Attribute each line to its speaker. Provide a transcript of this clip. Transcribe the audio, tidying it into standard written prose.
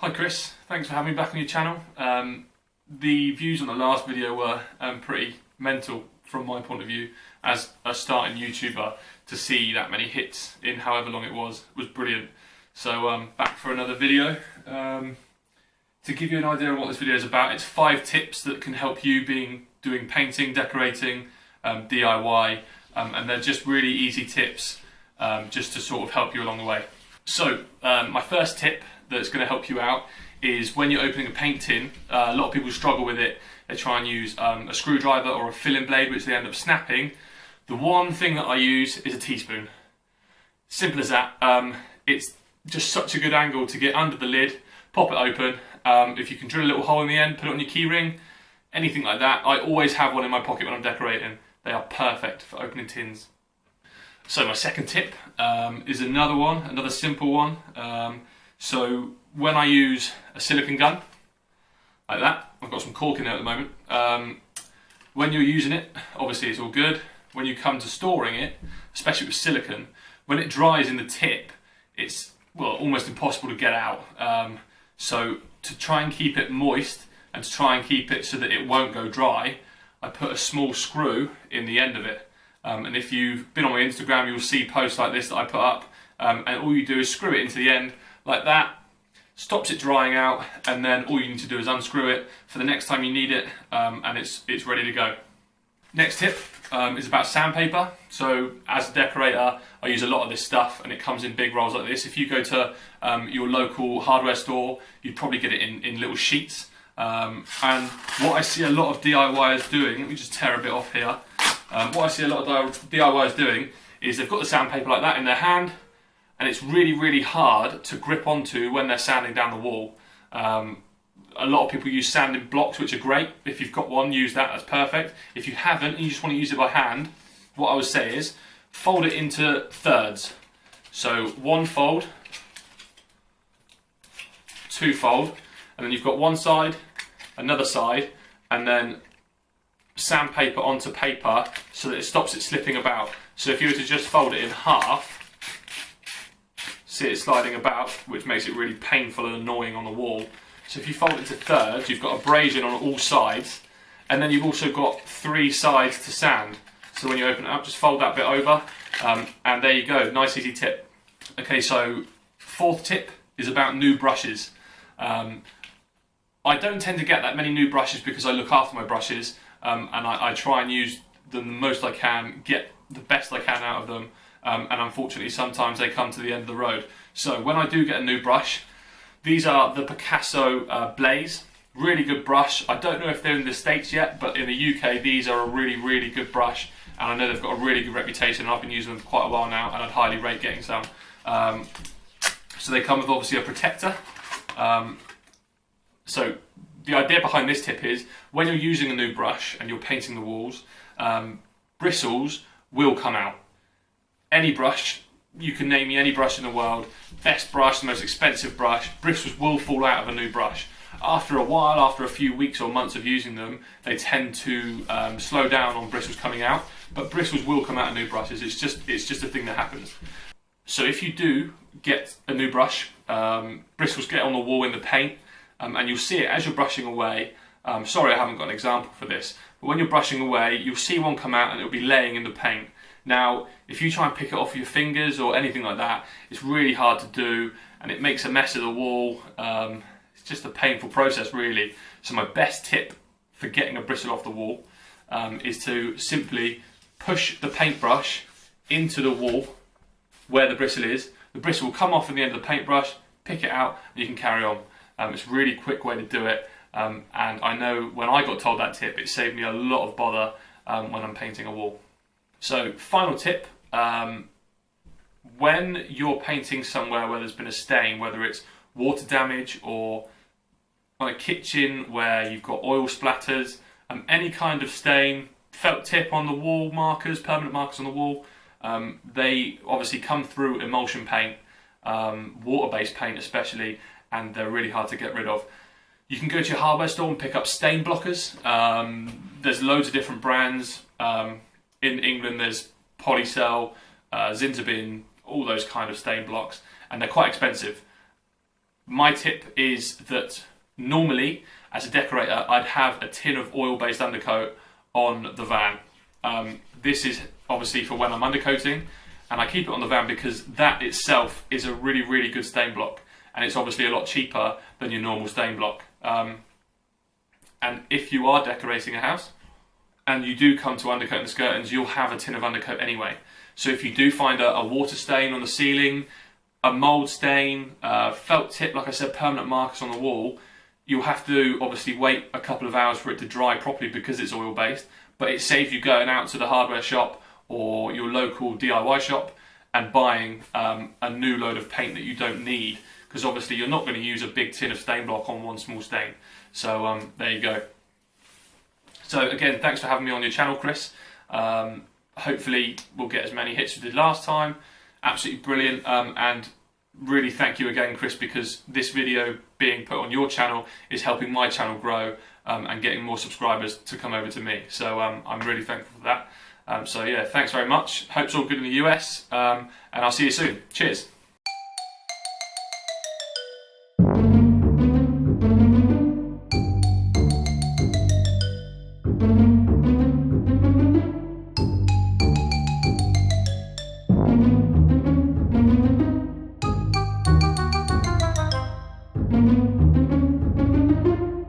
Speaker 1: Hi Chris, thanks for having me back on your channel. The views on the last video were pretty mental from my point of view as a starting YouTuber. To see that many hits in however long it was brilliant. So back for another video. To give you an idea of what this video is about, it's 5 tips that can help you doing painting, decorating, DIY, and they're just really easy tips just to sort of help you along the way. So my first tip that's going to help you out is when you're opening a paint tin. A lot of people struggle with it. They try and use a screwdriver or a filling blade, which they end up snapping. The one thing that I use is a teaspoon. Simple as that. It's just such a good angle to get under the lid, pop it open. If you can drill a little hole in the end, put it on your key ring, anything like that. I always have one in my pocket when I'm decorating. They are perfect for opening tins. So my second tip is another simple one. So when I use a silicone gun, like that, I've got some cork in there at the moment. When you're using it, obviously it's all good. When you come to storing it, especially with silicone, when it dries in the tip, it's almost impossible to get out. So to try and keep it moist and to try and keep it so that it won't go dry, I put a small screw in the end of it. And if you've been on my Instagram, you'll see posts like this that I put up. And all you do is screw it into the end like that. Stops it drying out, and then all you need to do is unscrew it for the next time you need it, and it's ready to go. Next tip is about sandpaper. So as a decorator, I use a lot of this stuff, and it comes in big rolls like this. If you go to your local hardware store, you'd probably get it in little sheets. And what I see a lot of DIYers doing, let me just tear a bit off here. What I see a lot of DIYers doing is they've got the sandpaper like that in their hand, and it's really hard to grip onto when they're sanding down the wall. A lot of people use sanding blocks, which are great. If you've got one, use that, that's perfect. If you haven't and you just want to use it by hand, what I would say is fold it into thirds. So 1 fold, 2 fold, and then you've got one side, another side, and then sandpaper onto paper so that it stops it slipping about. So if you were to just fold it in half, see it sliding about, which makes it really painful and annoying on the wall. So if you fold it into thirds, you've got abrasion on all sides, and then you've also got 3 sides to sand. So when you open it up, just fold that bit over, and there you go, nice easy tip. Okay, so 4th tip is about new brushes. I don't tend to get that many new brushes because I look after my brushes, and I try and use them the most I can, get the best I can out of them. And unfortunately sometimes they come to the end of the road. So when I do get a new brush, these are the Picasso Blaze. Really good brush. I don't know if they're in the States yet, but in the UK these are a really good brush, and I know they've got a really good reputation. I've been using them for quite a while now, and I'd highly rate getting some. So they come with obviously a protector. So the idea behind this tip is when you're using a new brush and you're painting the walls, bristles will come out. Any brush, you can name me any brush in the world, best brush, the most expensive brush, bristles will fall out of a new brush. After a while, after a few weeks or months of using them, they tend to slow down on bristles coming out, but bristles will come out of new brushes. It's just a thing that happens. So if you do get a new brush, bristles get on the wall in the paint, and you'll see it as you're brushing away. Sorry I haven't got an example for this, but when you're brushing away, you'll see one come out and it'll be laying in the paint. Now, if you try and pick it off your fingers or anything like that, it's really hard to do, and it makes a mess of the wall. It's just a painful process, really. So my best tip for getting a bristle off the wall is to simply push the paintbrush into the wall where the bristle is. The bristle will come off in the end of the paintbrush, pick it out, and you can carry on. It's a really quick way to do it, and I know when I got told that tip, it saved me a lot of bother when I'm painting a wall. So, final tip, when you're painting somewhere where there's been a stain, whether it's water damage or on a kitchen where you've got oil splatters, any kind of stain, felt tip on the wall markers, permanent markers on the wall, they obviously come through emulsion paint, water-based paint especially, and they're really hard to get rid of. You can go to your hardware store and pick up stain blockers. There's loads of different brands. In England there's Polycell, Zinsabin, all those kind of stain blocks, and they're quite expensive. My tip is that normally, as a decorator, I'd have a tin of oil-based undercoat on the van. This is obviously for when I'm undercoating, and I keep it on the van because that itself is a really, really good stain block, and it's obviously a lot cheaper than your normal stain block. And if you are decorating a house and you do come to undercoating the skirtings, you'll have a tin of undercoat anyway. So if you do find a water stain on the ceiling, a mould stain, felt tip, like I said, permanent markers on the wall, you'll have to obviously wait a couple of hours for it to dry properly because it's oil based, but it saves you going out to the hardware shop or your local DIY shop and buying a new load of paint that you don't need, because obviously you're not going to use a big tin of stain block on one small stain. So there you go. So again, thanks for having me on your channel, Chris. Hopefully we'll get as many hits as we did last time. Absolutely brilliant, and really thank you again, Chris, because this video being put on your channel is helping my channel grow and getting more subscribers to come over to me. So I'm really thankful for that. So yeah, thanks very much. Hope's all good in the US, and I'll see you soon. Cheers.